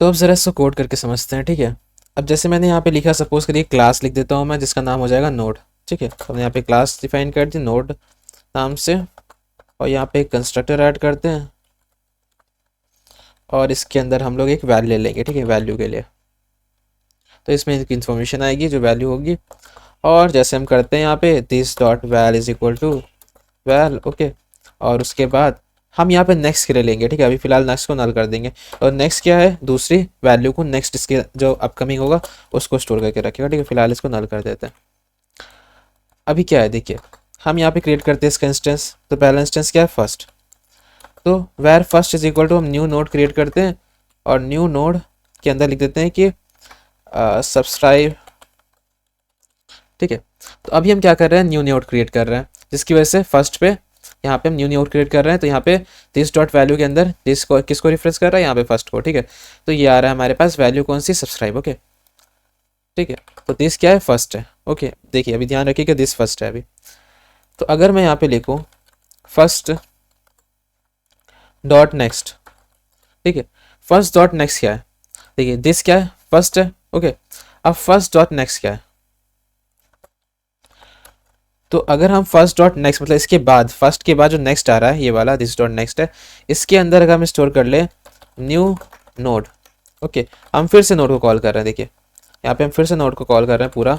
तो अब ज़रा इसको कोड करके समझते हैं, ठीक है। अब जैसे मैंने यहाँ पे लिखा, सपोज करिए क्लास लिख देता हूँ मैं, जिसका नाम हो जाएगा नोड, ठीक है। तो हमने यहाँ पे क्लास डिफाइन कर दी नोड नाम से, और यहाँ पे एक कंस्ट्रक्टर ऐड करते हैं, और इसके अंदर हम लोग एक वैल्यू ले लेंगे, ठीक है, वैल्यू के लिए। तो इसमें एक इन्फॉर्मेशन आएगी जो वैल्यू होगी, और जैसे हम करते हैं यहाँ पे this dot val is equal to val, okay. और उसके बाद हम यहाँ पे नेक्स्ट के लिए लेंगे, ठीक है। अभी फिलहाल नेक्स्ट को नल कर देंगे, और नेक्स्ट क्या है, दूसरी वैल्यू को नेक्स्ट इसके जो अपकमिंग होगा उसको स्टोर करके रखेगा, ठीक है। फिलहाल इसको नल कर देते हैं। अभी क्या है देखिए, हम यहाँ पे क्रिएट करते हैं इसका इंस्टेंस। तो पहला इंस्टेंस क्या है, फर्स्ट। तो var first is equal to, हम न्यू नोड क्रिएट करते हैं, और न्यू नोड के अंदर लिख देते हैं कि सब्सक्राइब, ठीक है। तो अभी हम क्या कर रहे हैं, न्यू नोड क्रिएट कर रहे हैं, जिसकी वजह से फर्स्ट पे यहाँ पे हम न्यू नोड क्रिएट कर रहे हैं। तो यहाँ पे दिस डॉट वैल्यू के अंदर दिस को किसको रिफ्रेश कर रहा है, यहाँ पे फर्स्ट को, ठीक है। तो ये आ रहा है हमारे पास वैल्यू कौन सी, सब्सक्राइब, ओके, ठीक है। तो दिस क्या है, फर्स्ट है, ओके। देखिए अभी ध्यान रखिए कि दिस फर्स्ट है अभी। तो अगर मैं यहाँ पे लिखूँ फर्स्ट डॉट नेक्स्ट, ठीक है। फर्स्ट डॉट नेक्स्ट क्या है, देखिए दिस क्या है, फर्स्ट है, ओके। अब फर्स्ट डॉट नेक्स्ट क्या है, तो अगर हम फर्स्ट डॉट नेक्स्ट मतलब इसके बाद, फर्स्ट के बाद जो नेक्स्ट आ रहा है ये वाला दिस डॉट नेक्स्ट है, इसके अंदर अगर हम स्टोर कर ले न्यू नोड, ओके। हम फिर से नोड को कॉल कर रहे हैं, देखिए यहाँ पे हम फिर से नोड को कॉल कर रहे हैं पूरा,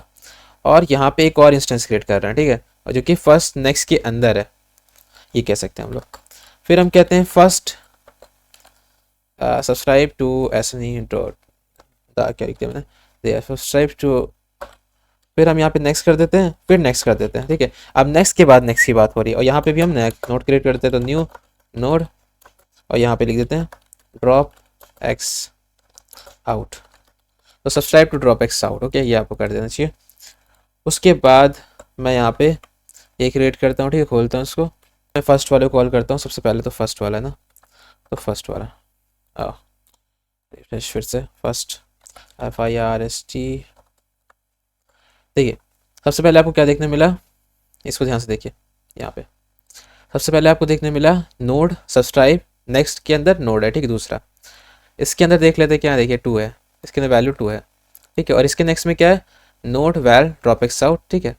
और यहाँ पे एक और इंस्टेंस क्रिएट कर रहे हैं, ठीक है, और जो कि फर्स्ट नेक्स्ट के अंदर है, ये कह सकते हैं हम लोग। फिर हम कहते हैं फर्स्ट सब्सक्राइब टू ऐसे नहीं डॉट क्या लिखते हैं मैंने, सब्सक्राइब टू, फिर हम यहाँ पे नेक्स्ट कर देते हैं, फिर नेक्स्ट कर देते हैं, ठीक है। अब नेक्स्ट के बाद नेक्स्ट की बात हो रही है, और यहाँ पे भी हम नोड क्रिएट करते हैं, तो न्यू नोड, और यहाँ पे लिख देते हैं ड्रॉप एक्स आउट। तो subscribe to drop X out, okay, ये आपको कर देना चाहिए। उसके बाद मैं यहाँ पे ये क्रिएट करता हूँ, ठीक है, खोलता हूँ उसको। मैं फर्स्ट वाले को कॉल करता हूँ सबसे पहले, तो फर्स्ट वाला है ना, तो फर्स्ट वाला आ फिर से फर्स्ट FIRST, देखिए सबसे पहले आपको क्या देखने मिला, इसको ध्यान से देखिए। यहाँ पे सबसे पहले आपको देखने मिला नोड सब्सक्राइब, नेक्स्ट के अंदर नोड है, ठीक है, दूसरा। इसके अंदर देख लेते हैं क्या है, देखिए 2 है, इसके अंदर वैल्यू 2 है, ठीक है। और इसके नेक्स्ट में क्या है, node val drop X out, ठीक है।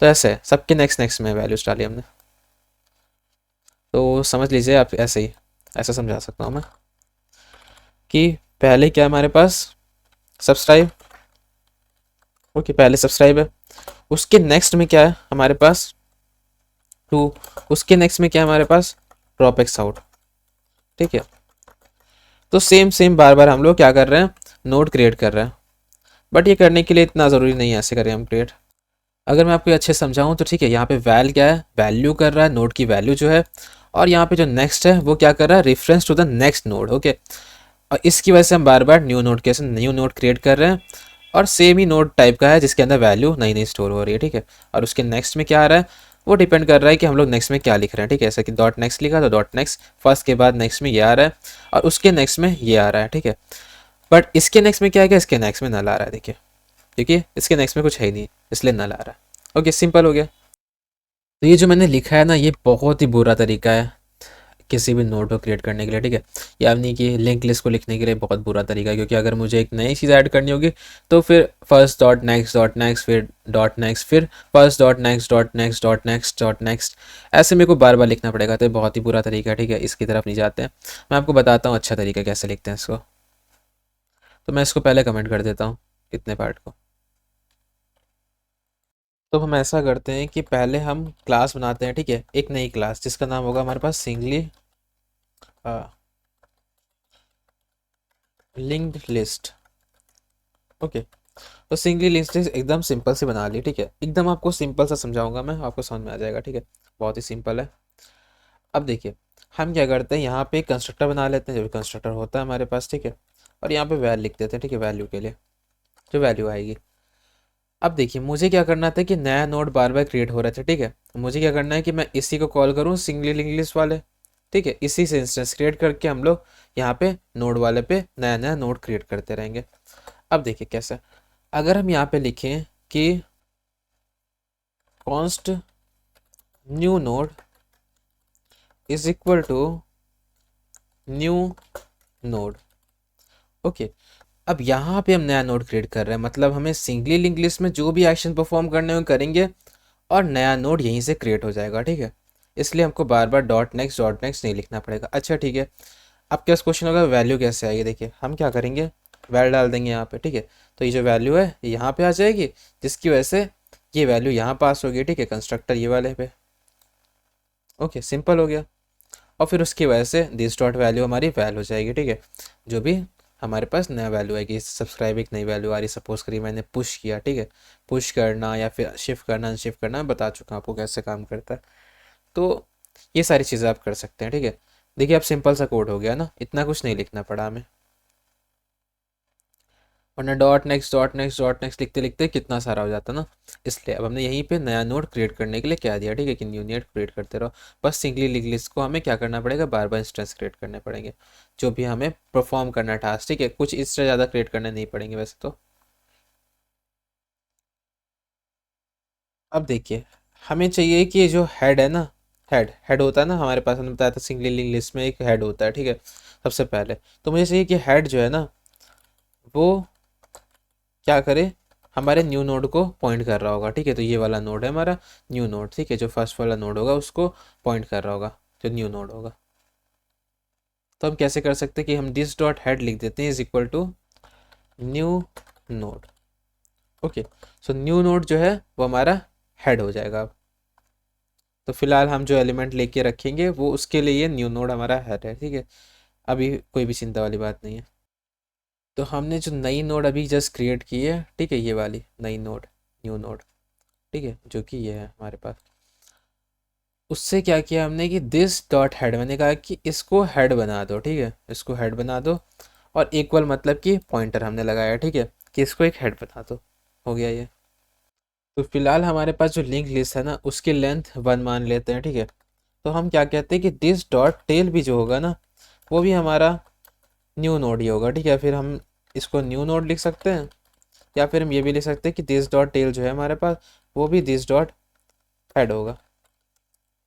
तो ऐसे है, सबके नेक्स्ट नेक्स्ट में वैल्यूज डाली हमने। तो समझ लीजिए आप, ऐसे ही ऐसा समझा सकता हूँ मैं कि पहले क्या है हमारे पास, सब्सक्राइब, ओके, पहले सब्सक्राइब है। उसके नेक्स्ट में क्या है हमारे पास, 2। उसके नेक्स्ट में क्या है हमारे पास, ड्रॉप एक्स आउट, ठीक है। तो सेम सेम बार बार हम लोग क्या कर रहे हैं, नोड क्रिएट कर रहे हैं। बट ये करने के लिए इतना ज़रूरी नहीं है ऐसे करें हम क्रिएट। अगर मैं आपको अच्छे समझाऊं तो ठीक है, यहाँ पे वैल क्या है, वैल्यू कर रहा है, नोड की वैल्यू जो है, और यहाँ पे जो नेक्स्ट है वो क्या कर रहा है, reference to the next node, okay. और इसकी वजह से हम बार बार न्यू नोड कैसे न्यू नोड क्रिएट कर रहे हैं, और सेम ही नोड टाइप का है जिसके अंदर वैल्यू नई नई स्टोर हो रही है, ठीक है। और उसके नेक्स्ट में क्या आ रहा है, वो डिपेंड कर रहा है कि हम लोग नेक्स्ट में क्या लिख रहे हैं, ठीक है। ऐसा कि डॉट नेक्स्ट लिखा तो डॉट नेक्स्ट, फर्स्ट के बाद नेक्स्ट में ये आ रहा है, और उसके नेक्स्ट में ये आ रहा है, ठीक है। बट इसके नेक्स्ट में क्या है, क्या इसके नेक्स्ट में नल आ रहा है, देखिए, क्योंकि इसके नेक्स्ट में कुछ है ही नहीं, इसलिए नल आ रहा है, ओके, सिंपल हो गया। तो ये जो मैंने लिखा है ना, ये बहुत ही बुरा तरीका है किसी भी नोड को क्रिएट करने के लिए, ठीक है। यानी कि लिंक लिस्ट को लिखने के लिए बहुत बुरा तरीका है, क्योंकि अगर मुझे एक नई चीज़ ऐड करनी होगी तो फिर फर्स्ट डॉट नेक्स्ट फिर डॉट नेक्स्ट फिर first dot next dot next dot next dot next, ऐसे मेरे को बार बार लिखना पड़ेगा। तो ये बहुत ही बुरा तरीका है, ठीक है, इसकी तरफ नहीं जाते हैं। मैं आपको बताता हूँ अच्छा तरीका कैसे लिखते हैं इसको। तो मैं इसको पहले कमेंट कर देता हूँ, इतने पार्ट को। तो हम ऐसा करते हैं कि पहले हम क्लास बनाते हैं, ठीक है, एक नई क्लास जिसका नाम होगा हमारे पास सिंगली लिंक्ड लिस्ट, ओके। तो सिंगली लिस्ट एकदम सिंपल से बना ली, ठीक है। एकदम आपको सिंपल सा समझाऊंगा मैं, आपको समझ में आ जाएगा, ठीक है। बहुत ही सिंपल है। अब देखिए हम क्या करते हैं, यहाँ पे कंस्ट्रक्टर बना लेते हैं, जो भी कंस्ट्रक्टर होता है हमारे पास, ठीक है। और यहाँ पे वैल लिख देते हैं, ठीक है, वैल्यू के लिए जो वैल्यू आएगी। अब देखिए मुझे क्या करना था कि नया नोड बार बार क्रिएट हो रहे थे, ठीक है। मुझे क्या करना है कि मैं इसी को कॉल करूँ सिंगली लिंक लिस्ट वाले, ठीक है। इसी से इंस्टेंस क्रिएट करके हम लोग यहाँ पे नोड वाले पे नया नया नोड क्रिएट करते रहेंगे। अब देखिए कैसे, अगर हम यहाँ पे लिखें कि const new node is equal to new node, okay, अब यहाँ पे हम नया नोड क्रिएट कर रहे हैं, मतलब हमें सिंगली लिंक लिस्ट में जो भी एक्शन परफॉर्म करने हो करेंगे और नया नोड यहीं से क्रिएट हो जाएगा, ठीक है। इसलिए हमको बार बार डॉट नेक्स्ट नहीं लिखना पड़ेगा। अच्छा ठीक है, अब क्या क्वेश्चन होगा वैल्यू कैसे आएगी, देखिए हम क्या करेंगे, वैल डाल देंगे यहाँ पे, ठीक है। तो ये जो वैल्यू है ये यहाँ पे आ जाएगी, जिसकी वजह से ये वैल्यू यहाँ पास होगी, ठीक है, कंस्ट्रक्टर ये वाले पे। ओके, सिंपल हो गया। और फिर उसकी वजह से दिस डॉट वैल्यू हमारी वैल हो जाएगी, ठीक है। जो भी हमारे पास नया वैल्यू आएगी, सब्सक्राइब एक नई वैल्यू आ रही, सपोज करिए मैंने पुश किया, ठीक है। पुश करना या फिर शिफ्ट करना अनशिफ्ट करना मैं बता चुका हूँ आपको कैसे काम करता है। तो ये सारी चीज़ें आप कर सकते हैं, ठीक है। देखिए अब सिंपल सा कोड हो गया ना, इतना कुछ नहीं लिखना पड़ा हमें, वरना डॉट नेक्स्ट लिखते लिखते कितना सारा हो जाता ना। इसलिए अब हमने यहीं पे नया नोड क्रिएट करने के लिए क्या दिया, ठीक है, कि न्यू नोड क्रिएट करते रहो। बस सिंगली लिंक लिस्ट को हमें क्या करना पड़ेगा, बार बार इंस्टेंस क्रिएट करने पड़ेंगे, जो भी हमें परफॉर्म करना टास्क, ठीक है। कुछ इससे ज़्यादा क्रिएट करने नहीं पड़ेंगे वैसे तो। अब देखिए, हमें चाहिए कि ये जो हेड है ना, हेड हेड होता है ना हमारे पास, हमने बताया था सिंगली लिंक लिस्ट में एक हेड होता है, ठीक है, सबसे पहले। तो मुझे चाहिए कि हेड जो है ना वो क्या करे, हमारे न्यू नोड को पॉइंट कर रहा होगा, ठीक है। तो ये वाला नोड है हमारा न्यू नोड, ठीक है, जो फर्स्ट वाला नोड होगा उसको पॉइंट कर रहा होगा, जो न्यू नोड होगा। तो हम कैसे कर सकते हैं कि हम दिस डॉट हेड लिख देते हैं is equal to new node. Okay, so new node जो है वो हमारा हेड हो जाएगा अब। तो फिलहाल हम जो एलिमेंट लेके रखेंगे वो उसके लिए न्यू नोड हमारा हेड है, ठीक है। अभी कोई भी चिंता वाली बात नहीं है। तो हमने जो नई नोड अभी जस्ट क्रिएट की है, ठीक है, ये वाली नई नोड, न्यू नोड, ठीक है, जो कि ये है हमारे पास, उससे क्या किया हमने कि दिस डॉट हेड, मैंने कहा कि इसको हेड बना दो, ठीक है, इसको हेड बना दो। और इक्वल मतलब कि पॉइंटर हमने लगाया, ठीक है, कि इसको एक हेड बना दो। हो गया ये। तो फिलहाल हमारे पास जो लिंक लिस्ट है ना उसकी लेंथ 1 मान लेते हैं, ठीक है। तो हम क्या कहते हैं कि दिस डॉट टेल भी जो होगा ना वो भी हमारा न्यू नोड ही होगा, ठीक है। फिर हम इसको न्यू नोड लिख सकते हैं, या फिर हम ये भी लिख सकते हैं कि दिस डॉट टेल जो है हमारे पास वो भी दिस डॉट हेड होगा,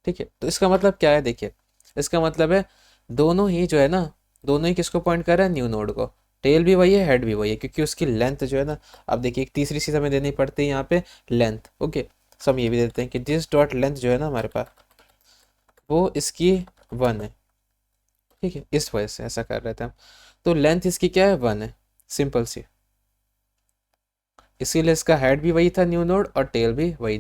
ठीक है। तो इसका मतलब क्या है, देखिए इसका मतलब है दोनों ही जो है ना, दोनों ही किसको पॉइंट कर रहा है, न्यू नोड को। टेल भी वही है, हेड भी वही है, क्योंकि उसकी लेंथ जो है ना, अब देखिए एक तीसरी चीज़ हमें देनी पड़ती है यहाँ पे, लेंथ। ओके, सो हम ये भी देते हैं कि दिस डॉट लेंथ जो है ना हमारे पास वो इसकी 1 है, ठीक है। इस वजह से ऐसा कर रहे थे हम। तो लेंथ इसकी क्या है, 1 है, सिंपल सी। इसीलिए इसका हेड भी वही था न्यू नोड, और टेल भी वही,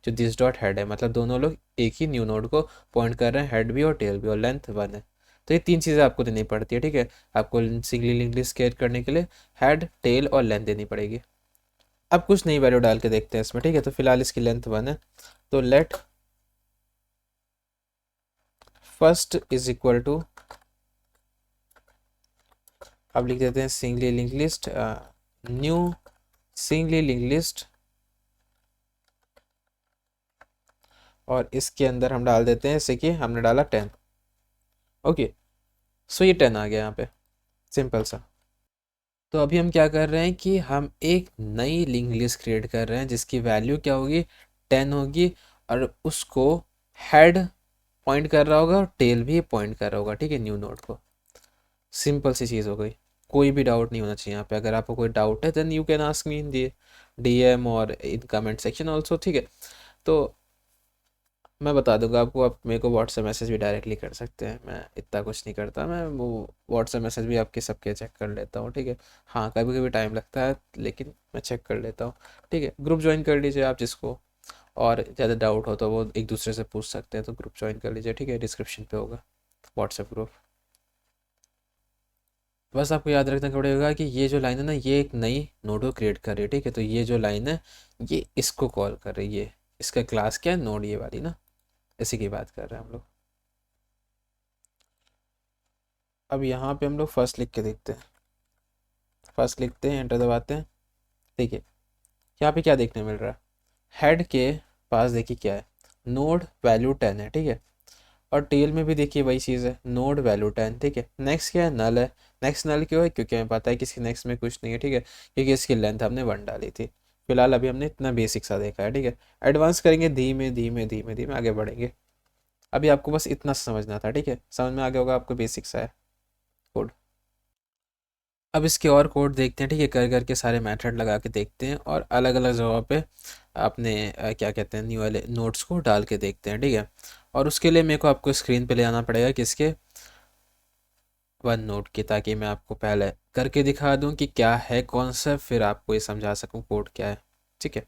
जो दिस डॉट हेड है, मतलब दोनों लोग एक ही न्यू नोड को पॉइंट कर रहे हैं, हेड भी और टेल भी, और लेंथ 1 है। तो ये तीन चीज़ें आपको देनी पड़ती है, ठीक है। आपको सिंगली लिंक लिस्ट क्रिएट करने के लिए हेड, टेल और लेंथ देनी पड़ेगी। अब कुछ नई वैल्यू डाल के देखते हैं इसमें, ठीक है। तो फिलहाल इसकी लेंथ 1 है, तो let first is equal to, अब लिख देते हैं singly link list, new singly link list, और इसके अंदर हम डाल देते हैं जैसे कि हमने डाला 10। ओके, सो ये 10 आ गया यहाँ पे, सिंपल सा। तो अभी हम क्या कर रहे हैं कि हम एक नई लिंक लिस्ट क्रिएट कर रहे हैं जिसकी वैल्यू क्या होगी, 10 होगी, और उसको हेड पॉइंट कर रहा होगा और टेल भी पॉइंट कर रहा होगा, ठीक है, न्यू नोड को। सिंपल सी चीज़ हो गई, कोई भी डाउट नहीं होना चाहिए यहाँ पे। अगर आपको कोई डाउट है then you can ask me in the DM और इन कमेंट सेक्शन ऑल्सो, ठीक है। तो मैं बता दूंगा आपको, आप मेरे को व्हाट्सएप मैसेज भी डायरेक्टली कर सकते हैं, मैं इतना कुछ नहीं करता, मैं वो व्हाट्सएप मैसेज भी आपके सबके चेक कर लेता हूँ, ठीक है। हाँ, कभी कभी टाइम लगता है लेकिन मैं चेक कर लेता हूँ, ठीक है। ग्रुप ज्वाइन कर लीजिए आप, जिसको और ज़्यादा डाउट हो तो वो एक दूसरे से पूछ सकते हैं, तो ग्रुप ज्वाइन कर लीजिए, ठीक है, डिस्क्रिप्शन पे होगा व्हाट्सएप ग्रुप। बस आपको याद रखना पड़ेगा कि ये जो लाइन है ना ये एक नई नोड को क्रिएट कर रही है, ठीक है। तो ये जो लाइन है ये इसको कॉल कर रही है, इसका क्लास क्या है, नोड, ये वाली ना, इसी की बात कर रहे हैं हम लोग। अब यहाँ पे हम लोग फर्स्ट लिख के देखते हैं, फर्स्ट लिखते हैं, एंटर दबाते हैं। देखिए यहाँ पे क्या देखने मिल रहा है, हेड के पास देखिए क्या है, नोड वैल्यू 10 है, ठीक है। और टेल में भी देखिए वही चीज़ है, नोड वैल्यू 10, ठीक है। नेक्स्ट क्या है, नल है। नेक्स्ट नल क्यों है, क्योंकि हमें पता है कि इसकी नेक्स्ट में कुछ नहीं है, ठीक है, क्योंकि इसकी लेंथ हमने 1 डाली थी। फिलहाल अभी हमने इतना बेसिक सा देखा है, ठीक है। एडवांस करेंगे, धीमे धीमे धीमे धीमे आगे बढ़ेंगे। अभी आपको बस इतना समझना था, ठीक है, समझ में आ गया होगा आपको, बेसिक सा है कोड। अब इसके और कोड देखते हैं, ठीक है, कर करके सारे मेथड लगा के देखते हैं और अलग अलग जगह पे अपने क्या कहते हैं न्यू वाले नोट्स को डाल के देखते हैं, ठीक है। और उसके लिए मेरे को आपको स्क्रीन पे ले आना पड़ेगा किसके, वन नोट की, ताकि मैं आपको पहले करके दिखा दूं कि क्या है कॉन्सेप्ट, फिर आपको ये समझा सकूं कोड क्या है, ठीक है।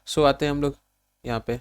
सो आते हैं हम लोग यहाँ पे